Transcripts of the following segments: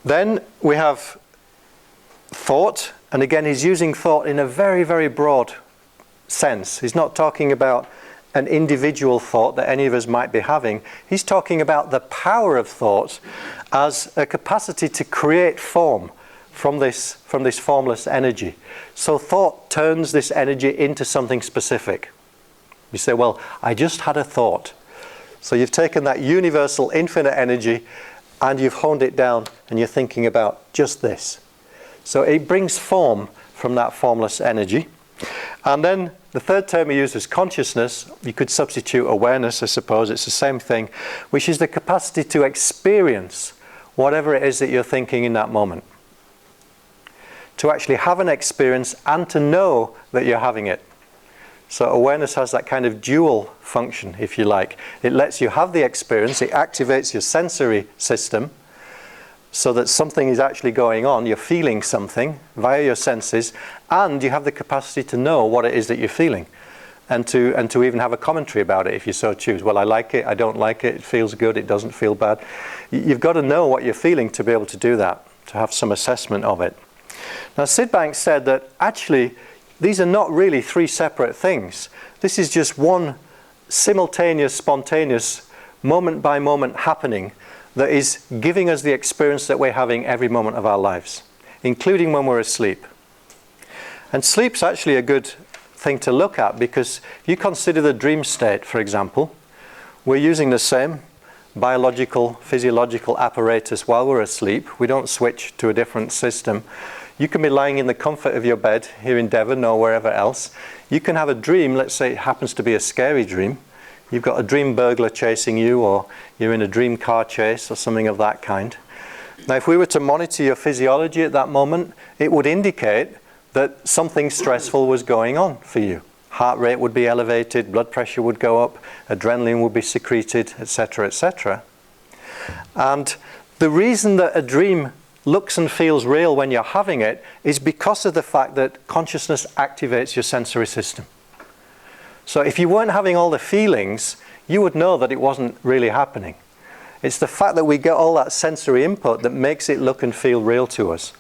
Then we have thought, and again he's using thought in a very, very broad sense. He's not talking about an individual thought that any of us might be having. He's talking about the power of thought as a capacity to create form from this formless energy. So thought turns this energy into something specific. You say, well, I just had a thought. So you've taken that universal infinite energy and you've honed it down and you're thinking about just this. So it brings form from that formless energy. And then the third term he uses, consciousness. You could substitute awareness, I suppose. It's the same thing, which is the capacity to experience whatever it is that you're thinking in that moment. To actually have an experience and to know that you're having it. So awareness has that kind of dual function, if you like. It lets you have the experience, it activates your sensory system so that something is actually going on, you're feeling something via your senses, and you have the capacity to know what it is that you're feeling. And to even have a commentary about it if you so choose. Well, I like it, I don't like it, it feels good, it doesn't feel bad. You've got to know what you're feeling to be able to do that, to have some assessment of it. Now, Sid Banks said that actually these are not really three separate things. This is just one simultaneous, spontaneous, moment-by-moment happening that is giving us the experience that we're having every moment of our lives, including when we're asleep. And sleep's actually a good thing to look at because if you consider the dream state, for example, we're using the same biological, physiological apparatus while we're asleep. We don't switch to a different system. You can be lying in the comfort of your bed here in Devon or wherever else. You can have a dream, let's say it happens to be a scary dream. You've got a dream burglar chasing you, or you're in a dream car chase or something of that kind. Now, if we were to monitor your physiology at that moment, it would indicate that something stressful was going on for you. Heart rate would be elevated, blood pressure would go up, adrenaline would be secreted, etc., etc. And the reason that a dream looks and feels real when you're having it is because of the fact that consciousness activates your sensory system. So if you weren't having all the feelings, you would know that it wasn't really happening. It's the fact that we get all that sensory input that makes it look and feel real to us.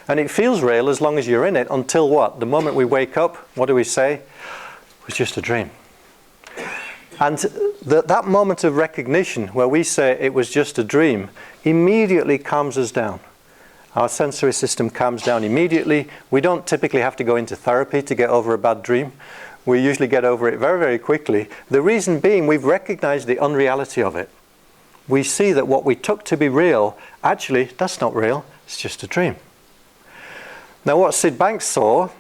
And it feels real as long as you're in it until what? The moment we wake up, what do we say? It was just a dream. And that moment of recognition where we say it was just a dream immediately calms us down. Our sensory system calms down immediately. We don't typically have to go into therapy to get over a bad dream. We usually get over it very, very quickly. The reason being we've recognized the unreality of it. We see that what we took to be real, actually, that's not real. It's just a dream. Now, what Sid Banks saw,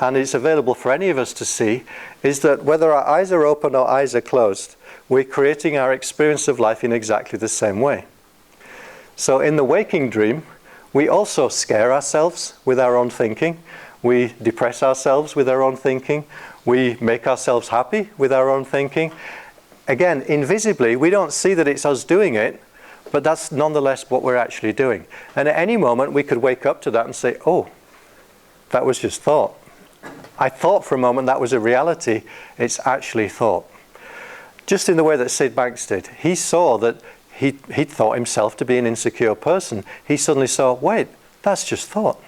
and it's available for any of us to see, is that whether our eyes are open or eyes are closed, we're creating our experience of life in exactly the same way. So in the waking dream, we also scare ourselves with our own thinking. We depress ourselves with our own thinking. We make ourselves happy with our own thinking. Again, invisibly, we don't see that it's us doing it, but that's nonetheless what we're actually doing. And at any moment, we could wake up to that and say, oh, that was just thought. I thought for a moment that was a reality. It's actually thought. Just in the way that Sid Banks did. He saw that he'd thought himself to be an insecure person. He suddenly saw, wait, that's just thought.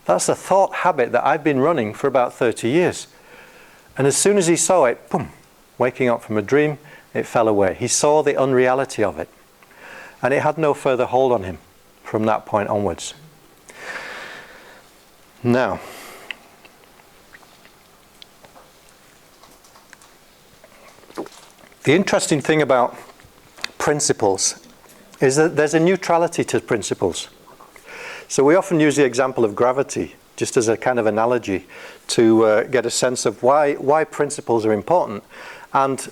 That's a thought habit that I've been running for about 30 years. And as soon as he saw it, boom, waking up from a dream, it fell away. He saw the unreality of it. And it had no further hold on him from that point onwards. Now, the interesting thing about principles is that there's a neutrality to principles. So we often use the example of gravity just as a kind of analogy to get a sense of why principles are important. And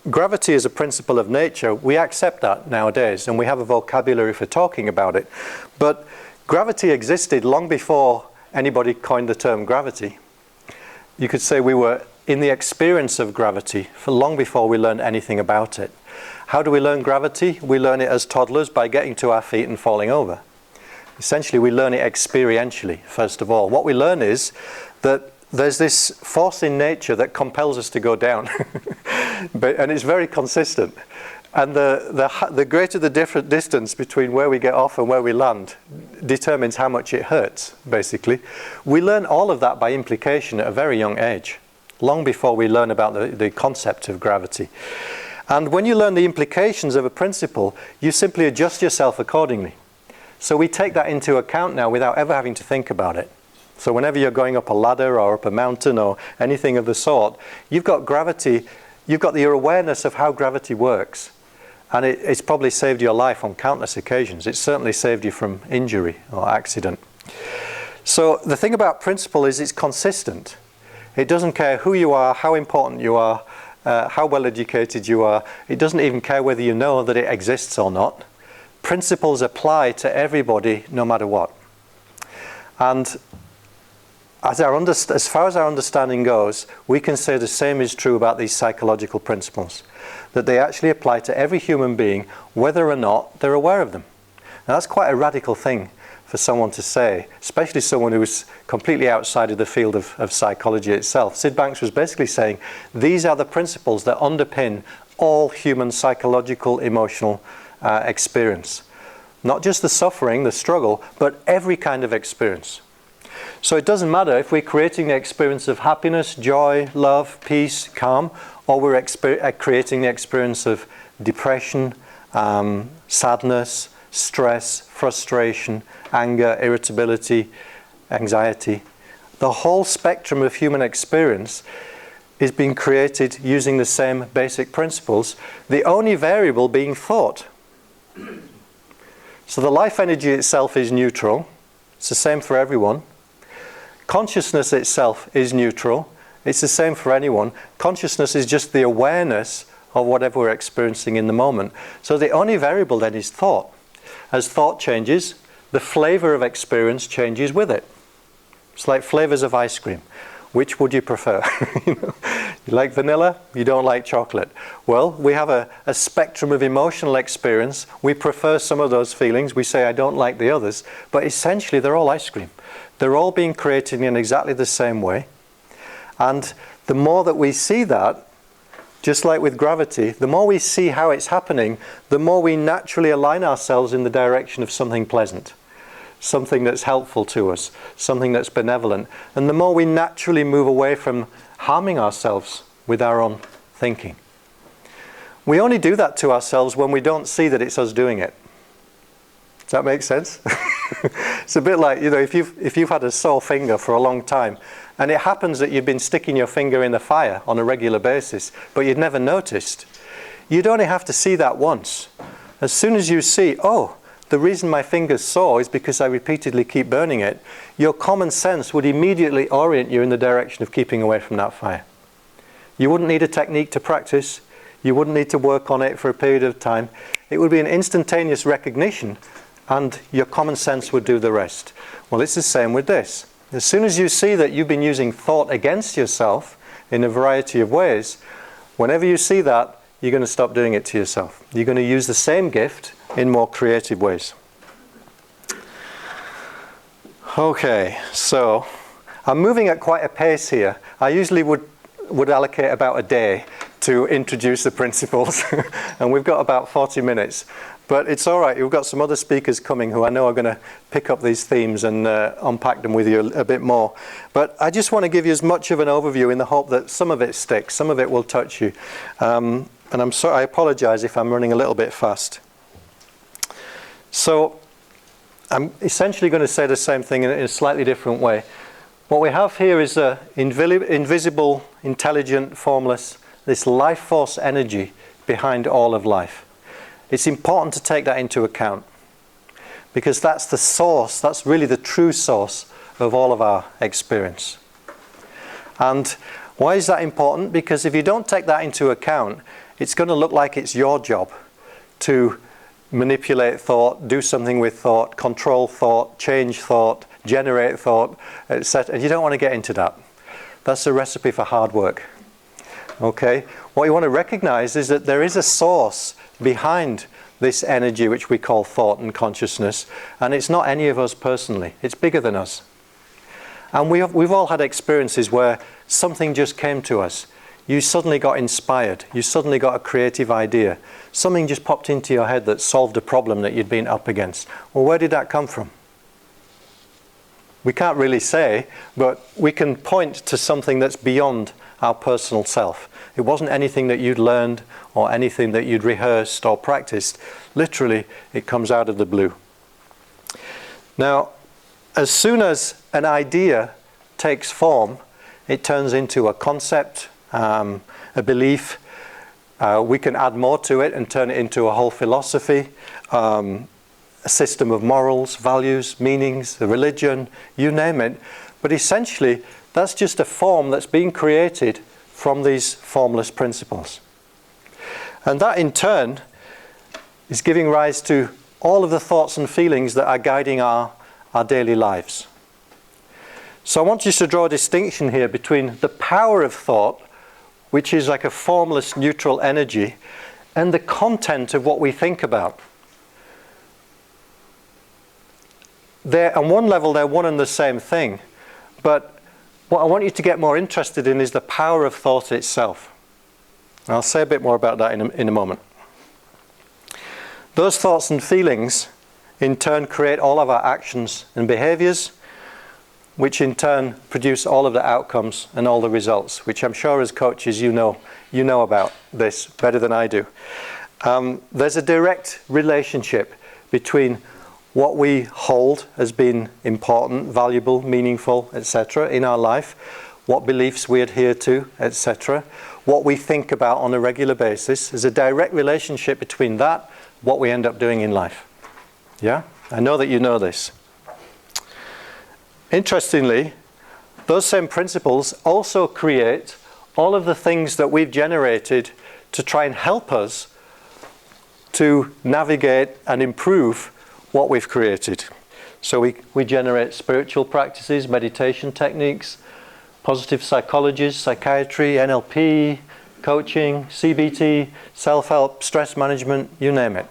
gravity is a principle of nature. We accept that nowadays, and we have a vocabulary for talking about it. But gravity existed long before anybody coined the term gravity. You could say we were in the experience of gravity for long before we learned anything about it. How do we learn gravity? We learn it as toddlers by getting to our feet and falling over. Essentially, we learn it experientially, first of all. What we learn is that there's this force in nature that compels us to go down. And it's very consistent. And the greater the different distance between where we get off and where we land determines how much it hurts, basically. We learn all of that by implication at a very young age, long before we learn about the concept of gravity. And when you learn the implications of a principle, you simply adjust yourself accordingly. So we take that into account now without ever having to think about it. So whenever you're going up a ladder or up a mountain or anything of the sort, you've got gravity, you've got your awareness of how gravity works. And it's probably saved your life on countless occasions. It's certainly saved you from injury or accident. So the thing about principle is it's consistent. It doesn't care who you are, how important you are, how well educated you are. It doesn't even care whether you know that it exists or not. Principles apply to everybody no matter what. And as far as our understanding goes, we can say the same is true about these psychological principles, that they actually apply to every human being, whether or not they're aware of them. Now that's quite a radical thing for someone to say, especially someone who's completely outside of the field of psychology itself. Sid Banks was basically saying, these are the principles that underpin all human psychological, emotional experience. Not just the suffering, the struggle, but every kind of experience. So it doesn't matter if we're creating the experience of happiness, joy, love, peace, calm, or we're creating the experience of depression, sadness, stress, frustration, anger, irritability, anxiety. The whole spectrum of human experience is being created using the same basic principles, the only variable being thought. So the life energy itself is neutral. It's the same for everyone. Consciousness itself is neutral. It's the same for anyone. Consciousness is just the awareness of whatever we're experiencing in the moment. So the only variable then is thought. As thought changes, the flavor of experience changes with it. It's like flavors of ice cream. Which would you prefer? You like vanilla? You don't like chocolate? Well, we have a spectrum of emotional experience. We prefer some of those feelings. We say, I don't like the others. But essentially, they're all ice cream. They're all being created in exactly the same way. And the more that we see that, just like with gravity, the more we see how it's happening, the more we naturally align ourselves in the direction of something pleasant, something that's helpful to us, something that's benevolent. And the more we naturally move away from harming ourselves with our own thinking. We only do that to ourselves when we don't see that it's us doing it. Does that make sense? It's a bit like, if you've had a sore finger for a long time, and it happens that you've been sticking your finger in the fire on a regular basis, but you'd never noticed. You'd only have to see that once. As soon as you see, oh, the reason my finger's sore is because I repeatedly keep burning it, your common sense would immediately orient you in the direction of keeping away from that fire. You wouldn't need a technique to practice. You wouldn't need to work on it for a period of time. It would be an instantaneous recognition, and your common sense would do the rest. Well, it's the same with this. As soon as you see that you've been using thought against yourself in a variety of ways, whenever you see that, you're going to stop doing it to yourself. You're going to use the same gift in more creative ways. Okay, so I'm moving at quite a pace here. I usually would allocate about a day to introduce the principles, and we've got about 40 minutes. But it's all right. We've got some other speakers coming who I know are going to pick up these themes and unpack them with you a bit more. But I just want to give you as much of an overview in the hope that some of it sticks, some of it will touch you. And I'm sorry, I apologize if I'm running a little bit fast. So I'm essentially going to say the same thing in a slightly different way. What we have here is an invisible, intelligent, formless, this life force energy behind all of life. It's important to take that into account because that's the source, that's really the true source of all of our experience. And why is that important? Because if you don't take that into account, it's going to look like it's your job to manipulate thought, do something with thought, control thought, change thought, generate thought, etc. And you don't want to get into that. That's a recipe for hard work. Okay? What you want to recognize is that there is a source behind this energy which we call thought and consciousness, and it's not any of us personally. It's bigger than us. And we've all had experiences where something just came to us. you suddenly got inspired. You suddenly got a creative idea. Something just popped into your head that solved a problem that you'd been up against. Well, where did that come from? We can't really say, but we can point to something that's beyond our personal self. It wasn't anything that you'd learned or anything that you'd rehearsed or practiced. Literally, it comes out of the blue. Now, as soon as an idea takes form, it turns into a concept, a belief. We can add more to it and turn it into a whole philosophy, a system of morals, values, meanings, a religion, you name it. But essentially, that's just a form that's being created from these formless principles. And that in turn is giving rise to all of the thoughts and feelings that are guiding our daily lives. So I want you to draw a distinction here between the power of thought, which is like a formless neutral energy, and the content of what we think about. On one level, they're one and the same thing. But what I want you to get more interested in is the power of thought itself. And I'll say a bit more about that in a moment. Those thoughts and feelings, in turn, create all of our actions and behaviors, which in turn produce all of the outcomes and all the results, which I'm sure as coaches you know about this better than I do. There's a direct relationship between what we hold as being important, valuable, meaningful, etc. in our life, what beliefs we adhere to, etc., what we think about on a regular basis. There's a direct relationship between that, what we end up doing in life. Yeah? I know that you know this. Interestingly, those same principles also create all of the things that we've generated to try and help us to navigate and improve what we've created. So we generate spiritual practices, meditation techniques, positive psychology, psychiatry, NLP, coaching, CBT, self-help, stress management, you name it.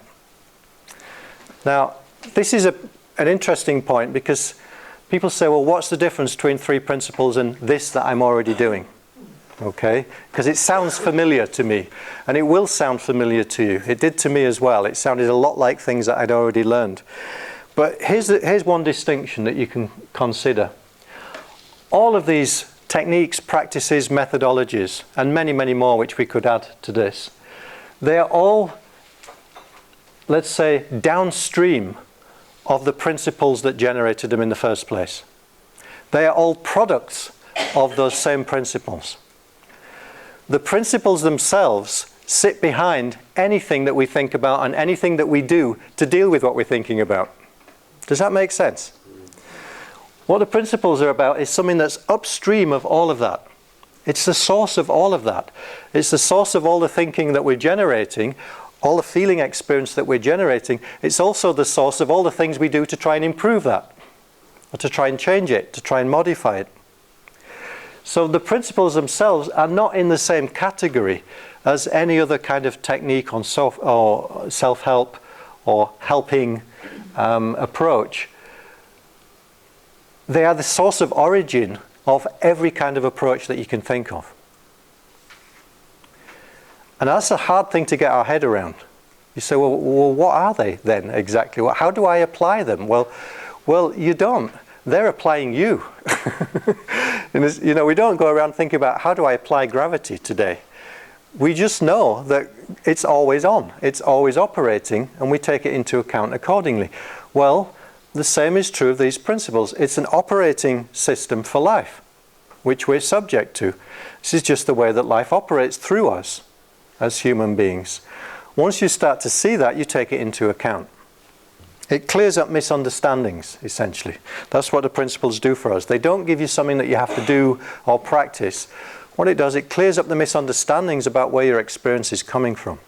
Now, this is an interesting point because people say, well, what's the difference between three principles and this that I'm already doing? Okay? Because it sounds familiar to me, and it will sound familiar to you. It did to me as well. It sounded a lot like things that I'd already learned. But here's one distinction that you can consider. All of these techniques, practices, methodologies, and many, many more which we could add to this, they are all, let's say, downstream of the principles that generated them in the first place. They are all products of those same principles. The principles themselves sit behind anything that we think about and anything that we do to deal with what we're thinking about. Does that make sense? What the principles are about is something that's upstream of all of that. It's the source of all of that. It's the source of all the thinking that we're generating, all the feeling experience that we're generating. It's also the source of all the things we do to try and improve that, or to try and change it, to try and modify it. So the principles themselves are not in the same category as any other kind of technique on self-help or helping approach. They are the source of origin of every kind of approach that you can think of. And that's a hard thing to get our head around. You say, well, what are they then exactly? Well, how do I apply them? Well, you don't. They're applying you. We don't go around thinking about how do I apply gravity today. We just know that it's always on. It's always operating, and we take it into account accordingly. Well, the same is true of these principles. It's an operating system for life, which we're subject to. This is just the way that life operates through us as human beings. Once you start to see that, you take it into account. It clears up misunderstandings, essentially. That's what the principles do for us. They don't give you something that you have to do or practice. What it does, it clears up the misunderstandings about where your experience is coming from.